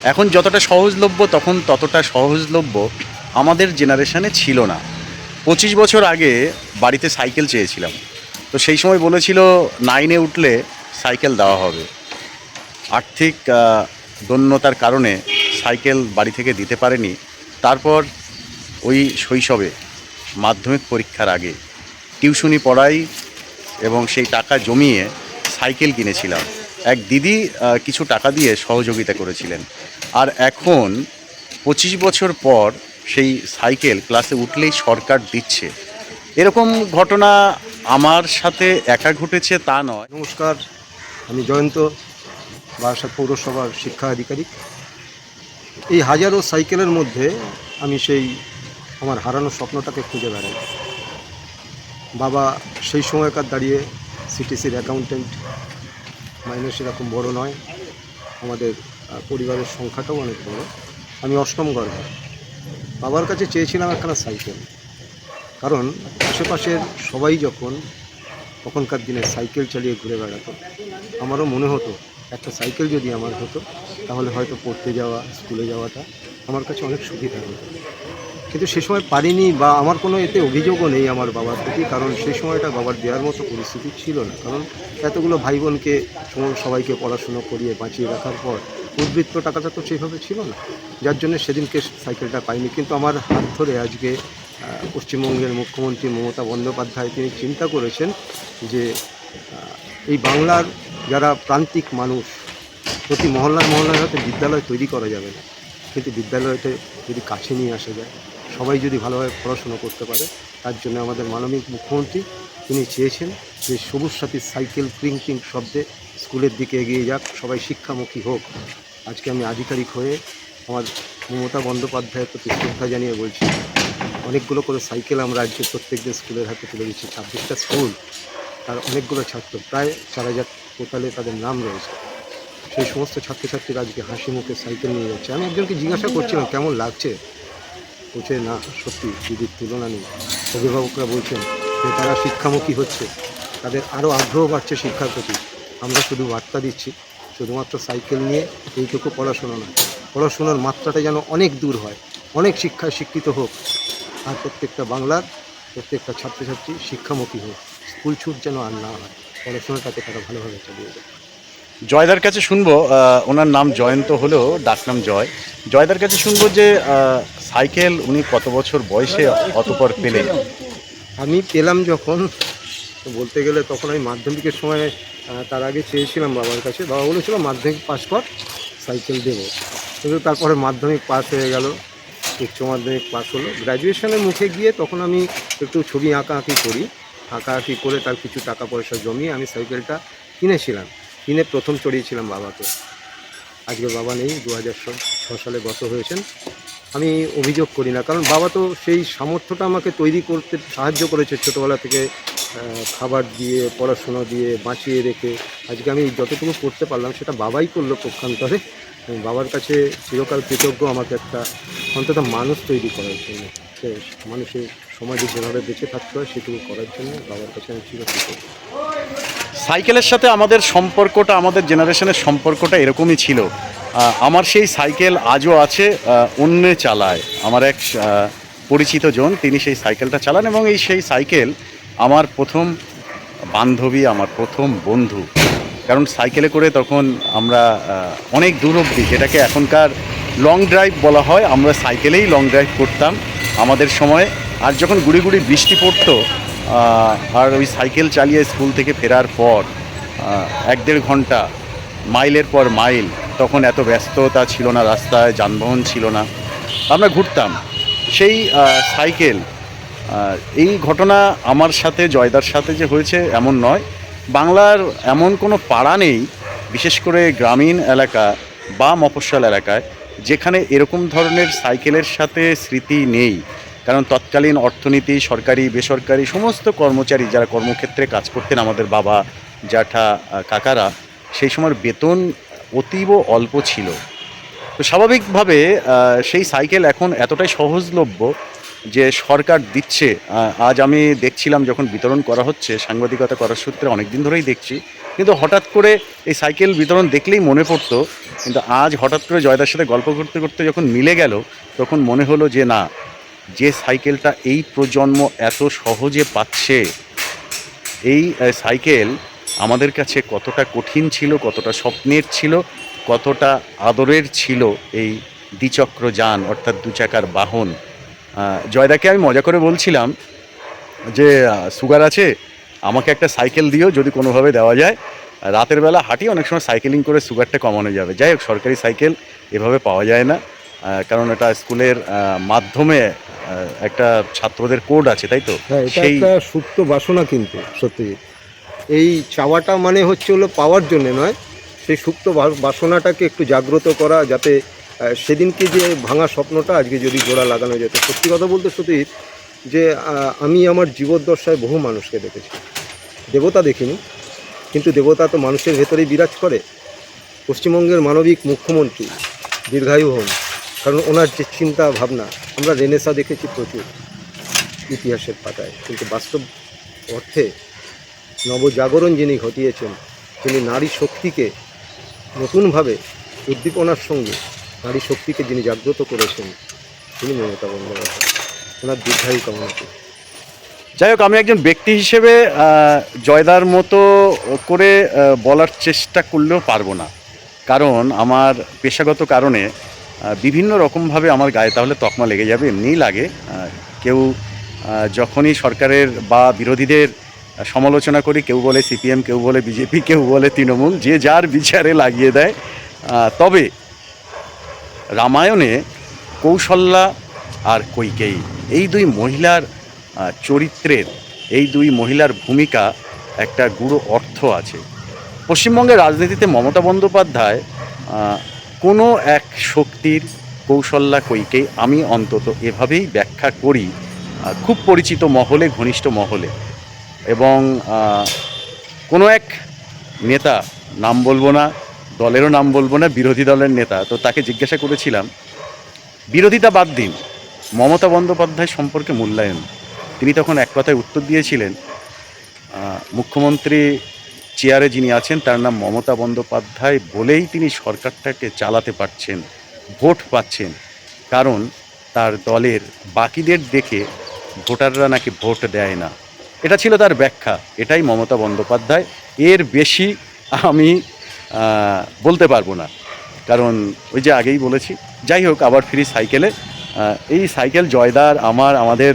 এখন যতটা সহজলভ্য তখন ততটা সহজলভ্য আমাদের জেনারেশনে ছিল না। 25 বছর আগে বাড়িতে সাইকেল চেয়েছিলাম, তো সেই সময় বলেছিল 9-এ উঠলে সাইকেল দেওয়া হবে। আর্থিক দৈন্যতার কারণে সাইকেল বাড়ি থেকে দিতে পারেনি। তারপর ওই শৈশবে মাধ্যমিক পরীক্ষার আগে টিউশনি পড়াই এবং সেই টাকা জমিয়ে সাইকেল কিনেছিলাম। এক দিদি কিছু টাকা দিয়ে সহযোগিতা করেছিলেন। আর এখন 25 বছর পর সেই সাইকেল ক্লাসে উঠলেই সরকার দিচ্ছে। এরকম ঘটনা আমার সাথে একা ঘটেছে তা নয়। নমস্কার, আমি জয়ন্ত, বারাসাত পৌরসভার শিক্ষা আধিকারিক। এই হাজারো সাইকেলের মধ্যে আমি সেই আমার হারানো স্বপ্নটাকে খুঁজে বেড়াই। বাবা সেই সময়কার দাঁড়িয়ে সিটিসির অ্যাকাউন্টেন্ট, মাইনে সেরকম বড় নয়, আমাদের পরিবারের সংখ্যাটাও অনেক বড়। আমি অষ্টম গর্ভে। বাবার কাছে চেয়েছিলাম একখানা সাইকেল, কারণ আশেপাশের সবাই যখন তখনকার দিনে সাইকেল চালিয়ে ঘুরে বেড়াতো, আমারও মনে হতো একটা সাইকেল যদি আমার হতো তাহলে হয়তো পড়তে যাওয়া, স্কুলে যাওয়াটা আমার কাছে অনেক সুবিধা হতো। কিন্তু সে সময় পারিনি, বা আমার কোনো এতে অভিযোগও নেই আমার বাবার প্রতি, কারণ সেই সময়টা বাবার দেওয়ার মতো পরিস্থিতি ছিল না। কারণ এতগুলো ভাই বোনকে সবাইকে পড়াশুনো করিয়ে বাঁচিয়ে রাখার পর উদ্বৃত্ত টাকাটা তো সেইভাবে ছিল না, যার জন্য সেদিনকে সাইকেলটা পাইনি। কিন্তু আমার হাত ধরে আজকে পশ্চিমবঙ্গের মুখ্যমন্ত্রী মমতা বন্দ্যোপাধ্যায় তিনি চিন্তা করেছেন যে এই বাংলার যারা প্রান্তিক মানুষ, প্রতি মহল্লায় মহল্লায় হয়তো বিদ্যালয় তৈরি করা যাবে না, কিন্তু বিদ্যালয়টা যদি কাছে নিয়ে আসা যায়, সবাই যদি ভালোভাবে পড়াশুনো করতে পারে, তার জন্য আমাদের মাননীয় মুখ্যমন্ত্রী তিনি চেয়েছেন যে সবুজ সাথী সাইকেল ক্রিং ক্রিং শব্দে স্কুলের দিকে এগিয়ে যাক, সবাই শিক্ষামুখী হোক। আজকে আমি আধিকারিক হয়ে আমার মমতা বন্দ্যোপাধ্যায়ের প্রতি শ্রদ্ধা জানিয়ে বলছি, অনেকগুলো করে সাইকেল আমরা আজকে প্রত্যেকদিন স্কুলের হাতে তুলে দিচ্ছি। 26টা স্কুল, তার অনেকগুলো ছাত্র, প্রায় 4,000 পোর্টালে তাদের নাম রয়েছে। সেই সমস্ত ছাত্রছাত্রীরা আজকে হাসি মুখে সাইকেল নিয়ে যাচ্ছে। আমি একজনকে জিজ্ঞাসা করছিলাম কেমন লাগছে, বলছে না সত্যি দিদির তুলনা নেই। অভিভাবকরা বলছেন যে তারা শিক্ষামুখী হচ্ছে, তাদের আরও আগ্রহ বাড়ছে শিক্ষার প্রতি। আমরা শুধু বার্তা দিচ্ছি, শুধুমাত্র সাইকেল নিয়ে এইটুকু পড়াশোনা নয়, পড়াশোনার মাত্রাটা যেন অনেক দূর হয়, অনেক শিক্ষায় শিক্ষিত হোক, আর প্রত্যেকটা বাংলার প্রত্যেকটা ছাত্রছাত্রী শিক্ষামুখী হোক। স্কুল ছুট যেন আর না হয়, পড়াশোনাটাকে তারা ভালোভাবে চালিয়ে যায়। জয়দার কাছে শুনবো, ওনার নাম জয়ন্ত হলেও ডাকনাম জয়। জয়দার কাছে শুনবো যে সাইকেল উনি কত বছর বয়সে অতপর পেলেন। আমি পেলাম যখন, বলতে গেলে তখন আমি মাধ্যমিকের সময়, তার আগে চেয়েছিলাম বাবার কাছে। বাবা বলেছিল মাধ্যমিক পাস কর, সাইকেল দেবো। কিন্তু তারপরে মাধ্যমিক পাস হয়ে গেল, উচ্চ মাধ্যমিক পাস হলো, গ্র্যাজুয়েশনের মুখে গিয়ে তখন আমি একটু ছবি আঁকাআঁকি করি। আঁকাআঁকি করে তার কিছু টাকা পয়সা জমিয়ে আমি সাইকেলটা কিনেছিলাম। কিনে প্রথম চড়িয়েছিলাম বাবাকে। আজকে বাবা নেই, 2006 সালে গত হয়েছেন। আমি অভিযোগ করি না, কারণ বাবা তো সেই সামর্থ্যটা আমাকে তৈরি করতে সাহায্য করেছে ছোটোবেলা থেকে, খাবার দিয়ে, পড়াশোনা দিয়ে, বাঁচিয়ে রেখে আজকে আমি যতটুকু করতে পারলাম সেটা বাবাই করলো পক্ষান্তরে। বাবার কাছে চিরকাল কৃতজ্ঞ, আমাকে একটা অন্তত মানুষ তৈরি করার জন্য, মানুষের সমাজে যেভাবে বেঁচে থাকতে হয় সেটুকু করার জন্য বাবার কাছে আমি চিরকৃতজ্ঞ। সাইকেলের সাথে আমাদের সম্পর্কটা, আমাদের জেনারেশনের সম্পর্কটা এরকমই ছিল। আমার সেই সাইকেল আজও আছে, অন্যে চালায়। আমার এক পরিচিত জন, তিনি সেই সাইকেলটা চালান এবং সেই সাইকেল আমার প্রথম বান্ধবী, আমার প্রথম বন্ধু। কারণ সাইকেলে করে তখন আমরা অনেক দূর অবধি, যেটাকে এখনকার লং ড্রাইভ বলা হয়, আমরা সাইকেলেই লং ড্রাইভ করতাম আমাদের সময়ে। আর যখন গুড়ি গুড়ি বৃষ্টি পড়তো, আর ওই সাইকেল চালিয়ে স্কুল থেকে ফেরার পর 1-1.5 ঘন্টা মাইলের পর মাইল, তখন এত ব্যস্ততা ছিল না, রাস্তায় যানবাহন ছিল না, আমরা ঘুরতাম সেই সাইকেল। এই ঘটনা আমার সাথে, জয়দার সাথে যে হয়েছে এমন নয়। বাংলার এমন কোনো পাড়া নেই, বিশেষ করে গ্রামীণ এলাকা বা মফস্বল এলাকায়, যেখানে এরকম ধরনের সাইকেলের সাথে স্মৃতি নেই। কারণ তৎকালীন অর্থনীতি, সরকারি বেসরকারি সমস্ত কর্মচারী যারা কর্মক্ষেত্রে কাজ করতেন, আমাদের বাবা, জ্যাঠা, কাকারা, সেই সময়ের বেতন অতীব অল্প ছিল। তো স্বাভাবিকভাবে সেই সাইকেল এখন এতটাই সহজলভ্য যে সরকার দিচ্ছে, আজ আমি দেখছিলাম যখন বিতরণ করা হচ্ছে, সাংবাদিকতা করার সূত্রে অনেক দিন ধরেই দেখছি, কিন্তু হঠাৎ করে এই সাইকেল বিতরণ দেখলেই মনে পড়তো, কিন্তু আজ হঠাৎ করে জয়দার সাথে গল্প করতে করতে যখন মিলে গেল, তখন মনে হলো যে না, যে সাইকেলটা এই প্রজন্ম এত সহজে পাচ্ছে, এই সাইকেল আমাদের কাছে কতটা কঠিন ছিল, কতটা স্বপ্নের ছিল, কতটা আদরের ছিল এই দ্বিচক্র যান অর্থাৎ দু চাকার বাহন। জয়দাকে আমি মজা করে বলছিলাম যে সুগার আছে, আমাকে একটা সাইকেল দিও, যদি কোনোভাবে দেওয়া যায়, রাতের বেলা হাঁটি, অনেক সময় সাইকেলিং করে সুগারটা কমানো যাবে। যাই হোক, সরকারি সাইকেল এভাবে পাওয়া যায় না, কারণ এটা স্কুলের মাধ্যমে একটা ছাত্রদের কোড আছে, তাই তো? হ্যাঁ, এটা সেই একটা সুপ্ত বাসনা, কিন্তু সত্যি এই চাওয়াটা মানে হচ্ছে হলো পাওয়ার জন্য নয়, সেই সুপ্ত বাসনাটাকে একটু জাগ্রত করা, যাতে সেদিনকে যে ভাঙা স্বপ্নটা আজকে যদি জোড়া লাগানো যেত। সত্যি কথা বলতে সত্যি যে আমি আমার জীবদ্দশায় বহু মানুষকে দেখেছি, দেবতা দেখিনি, কিন্তু দেবতা তো মানুষের ভেতরেই বিরাজ করে। পশ্চিমবঙ্গের মানবিক মুখ্যমন্ত্রী দীর্ঘায়ু হন, কারণ ওনার যে চিন্তা ভাবনা, আমরা রেনেসা দেখেছি প্রচুর ইতিহাসের পাতায়, কিন্তু বাস্তব অর্থে নবজাগরণ যিনি ঘটিয়েছেন, যিনি নারী শক্তিকে নতুনভাবে উদ্দীপনার সঙ্গে নারী শক্তিকে যিনি জাগ্রত করেছেন, তিনি মমতা বন্দ্যোপাধ্যায়। ওনার দীর্ঘায়ু কামনা করি। যাই হোক, আমি একজন ব্যক্তি হিসেবে জয়দার মতো করে বলার চেষ্টা করলেও পারবো না, কারণ আমার পেশাগত কারণে বিভিন্ন রকমভাবে আমার গায়ে তাহলে তকমা লেগে যাবে, এমনিই লাগে। কেউ যখনই সরকারের বা বিরোধীদের সমালোচনা করি, কেউ বলে সিপিএম, কেউ বলে বিজেপি, কেউ বলে তৃণমূল, যে যার বিচারে লাগিয়ে দেয়। তবে রামায়ণে কৌশল্যা আর কৈকেয়ী, এই দুই মহিলার চরিত্রের, এই দুই মহিলার ভূমিকা একটা গূঢ় অর্থ আছে। পশ্চিমবঙ্গের রাজনীতিতে মমতা বন্দ্যোপাধ্যায় কোনো এক শক্তির কৌশল্যা কৈকেয়ী, আমি অন্তত এভাবেই ব্যাখ্যা করি, খুব পরিচিত মহলে, ঘনিষ্ঠ মহলে। এবং কোনো এক নেতা, নাম বলবো না, দলেরও নাম বলবো না, বিরোধী দলের নেতা, তো তাকে জিজ্ঞাসা করেছিলাম, বিরোধিতা বাদ দিন, মমতা বন্দ্যোপাধ্যায় সম্পর্কে মূল্যায়ন। তিনি তখন এক কথায় উত্তর দিয়েছিলেন, মুখ্যমন্ত্রী চেয়ারে যিনি আছেন তার নাম মমতা বন্দ্যোপাধ্যায় বলেই তিনি সরকারটাকে চালাতে পারছেন, ভোট পাচ্ছেন, কারণ তার দলের বাকিদের দেখে ভোটাররা নাকি ভোট দেয় না। এটা ছিল তার ব্যাখ্যা, এটাই মমতা বন্দ্যোপাধ্যায়, এর বেশি আমি বলতে পারবো না, কারণ ওই যে আগেই বলেছি। যাই হোক, আবার ফিরি সাইকেলে। এই সাইকেল জয়দার, আমাদের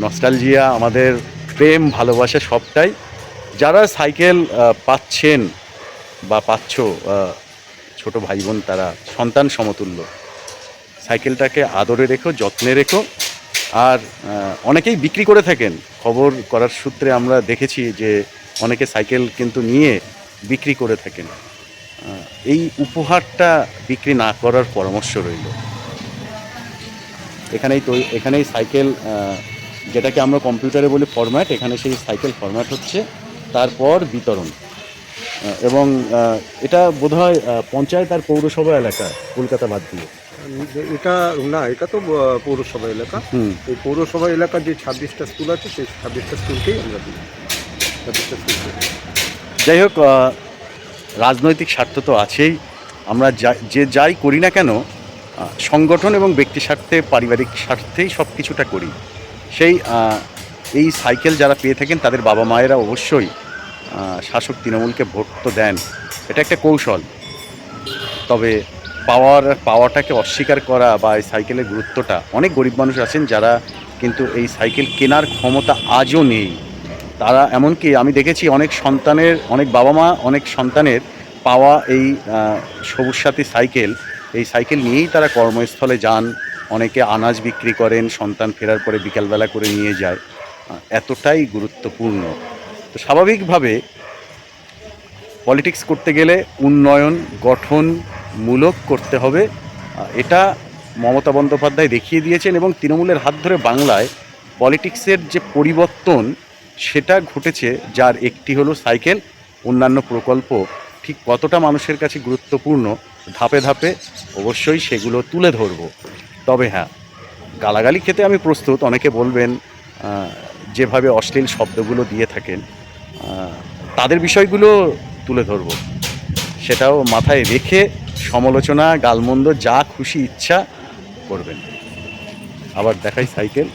নস্টালজিয়া, আমাদের প্রেম ভালোবাসা সবটাই। যারা সাইকেল পাচ্ছেন বা পাচ্ছ, ছোট ভাই বোন, তারা সন্তান সমতুল্য, সাইকেলটাকে আদরে রেখো, যত্নে রেখো। আর অনেকেই বিক্রি করে থাকেন, খবর করার সূত্রে আমরা দেখেছি যে অনেকে সাইকেল কিন্তু নিয়ে বিক্রি করে থাকেন। এই উপহারটা বিক্রি না করার পরামর্শ রইল। এখানেই সাইকেল, যেটাকে আমরা কম্পিউটারে বলি ফরম্যাট, এখানে সেই সাইকেল ফরম্যাট হচ্ছে, তারপর বিতরণ। এবং এটা বোধহয় পঞ্চায়েত আর পৌরসভা এলাকা, কলকাতা বাদ দিয়ে। এটা না, এটা তো পৌরসভা এলাকা। এই পৌরসভা এলাকার যে 26টা স্কুল আছে, সেই 26টা স্কুলকেই আমরা দিই, 26টা স্কুলকে। যাই হোক, রাজনৈতিক স্বার্থ তো আছেই। আমরা যাই করি না কেন, সংগঠন এবং ব্যক্তি স্বার্থে, পারিবারিক স্বার্থেই সব কিছুটা করি। এই সাইকেল যারা পেয়ে থাকেন, তাদের বাবা মায়েরা অবশ্যই শাসক তৃণমূলকে ভোট তো দেন, এটা একটা কৌশল। তবে পাওয়াটাকে অস্বীকার করা বা এই সাইকেলের গুরুত্বটা, অনেক গরিব মানুষ আছেন যারা কিন্তু এই সাইকেল কেনার ক্ষমতা আজও নেই। তারা, এমনকি আমি দেখেছি অনেক বাবা মা অনেক সন্তানের পাওয়া এই সবুজ সাথী সাইকেল, এই সাইকেল নিয়েই তারা কর্মস্থলে যান, অনেকে আনাজ বিক্রি করেন, সন্তান ফেরার পরে বিকালবেলা করে নিয়ে যায়। এতটাই গুরুত্বপূর্ণ। তো স্বাভাবিকভাবে পলিটিক্স করতে গেলে উন্নয়ন, গঠনমূলক করতে হবে, এটা মমতা বন্দ্যোপাধ্যায় দেখিয়ে দিয়েছেন। এবং তৃণমূলের হাত ধরে বাংলায় পলিটিক্সের যে পরিবর্তন, সেটা ঘটেছে, যার একটি হলো সাইকেল। অন্যান্য প্রকল্প ঠিক কতটা মানুষের কাছে গুরুত্বপূর্ণ, ধাপে ধাপে অবশ্যই সেগুলো তুলে ধরব। তবে হ্যাঁ, গালাগালি খেতে আমি প্রস্তুত। অনেকে বলবেন যেভাবে অশ্লীল শব্দগুলো দিয়ে থাকেন তাদের বিষয়গুলো তুলে ধরব, সেটাও মাথায় রেখে সমালোচনা গালমন্দ যা খুশি ইচ্ছা করবেন। আবার দেখাই সাইকেল।